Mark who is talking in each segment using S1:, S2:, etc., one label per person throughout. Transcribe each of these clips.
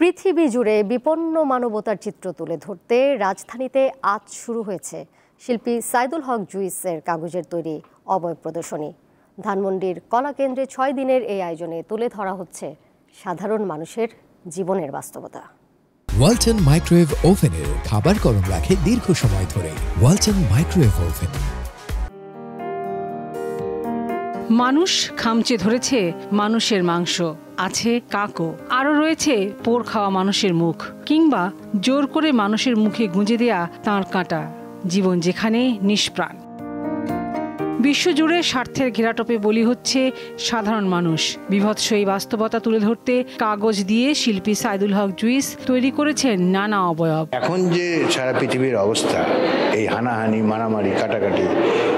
S1: পৃথিবী জুড়ে বিপন্ন মানবতার চিত্র তুলে ধরতে রাজধানীতে আজ শুরু হয়েছে শিল্পী সাইদুল হক জুইসের কাগজের তৈরি অবয়ব প্রদর্শনী। ধানমন্ডির কলাকেন্দ্রে ৬ দিনের এই আয়োজনে তুলে ধরা হচ্ছে সাধারণ মানুষের জীবনের বাস্তবতা।
S2: ওয়ালটন মাইক্রোওয়েভ ওভেনের খাবার গরম রাখে দীর্ঘ সময় ধরে। Walton microwave oven.
S3: মানুষ খামচে ধরেছে মানুষের মাংস, আছে কাকও, আরও রয়েছে পোড় খাওয়া মানুষের মুখ, কিংবা জোর করে মানুষের মুখে গুঁজে দেয়া তাঁর কাঁটা। জীবন যেখানে নিষ্প্রাণ। বিশ্বজুড়ে স্বার্থের ঘেরাটোপে বলি হচ্ছে সাধারণ মানুষ। বীভৎস এই বাস্তবতা তুলে ধরতে কাগজ দিয়ে শিল্পী সাইদুল হক জুইস তৈরি করেছেন নানা অবয়ব।
S4: এখন যে সারা পৃথিবীর অবস্থা, এই হানাহানি, মারামারি, কাটাকাটি,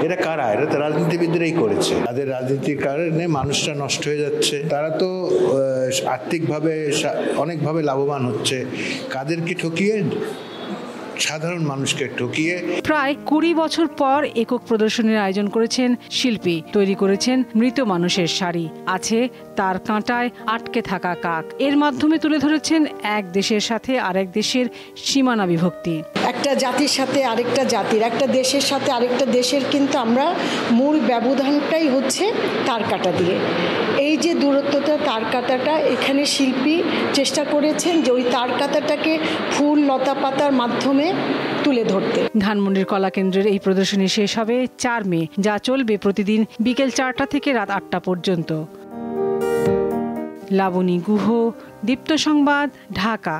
S4: এটা কারা? এটা তো রাজনীতিবিদরাই করেছে। তাদের রাজনীতির কারণে মানুষটা নষ্ট হয়ে যাচ্ছে। তারা তো আর্থিকভাবে অনেকভাবে লাভবান হচ্ছে। কাদেরকে ঠকিয়ে? সাধারণ মানুষকে ঠকিয়ে।
S3: প্রায় ২০ বছর পর একক প্রদর্শনীর আয়োজন করেছেন শিল্পী। তৈরি করেছেন মৃত মানুষের শাড়ি, আছে তার কাঁটায় আটকে থাকা কাক। এর মাধ্যমে তুলে ধরেছেন এক দেশের সাথে আরেক দেশের সীমানা বিভক্তি।
S5: একটা জাতির সাথে আরেকটা জাতির, একটা দেশের সাথে আরেকটা দেশের কিন্তু আমরা মূল ব্যবধানটাই হচ্ছে তার কাঁটা দিয়ে। এই যে দূরত্বটা, তার কাঁটাটা, এখানে শিল্পী চেষ্টা করেছেন যে ওই তার কাঁটাটাকে ফুল লতা পাতার মাধ্যমে তুলে ধরতে।
S3: ধানমন্ডির কলাকেন্দ্রের এই প্রদর্শনী শেষ হবে ৪ মে, যা চলবে প্রতিদিন বিকেল ৪টা থেকে রাত ৮টা পর্যন্ত। লাবণী গুহ, দীপ্ত সংবাদ, ঢাকা।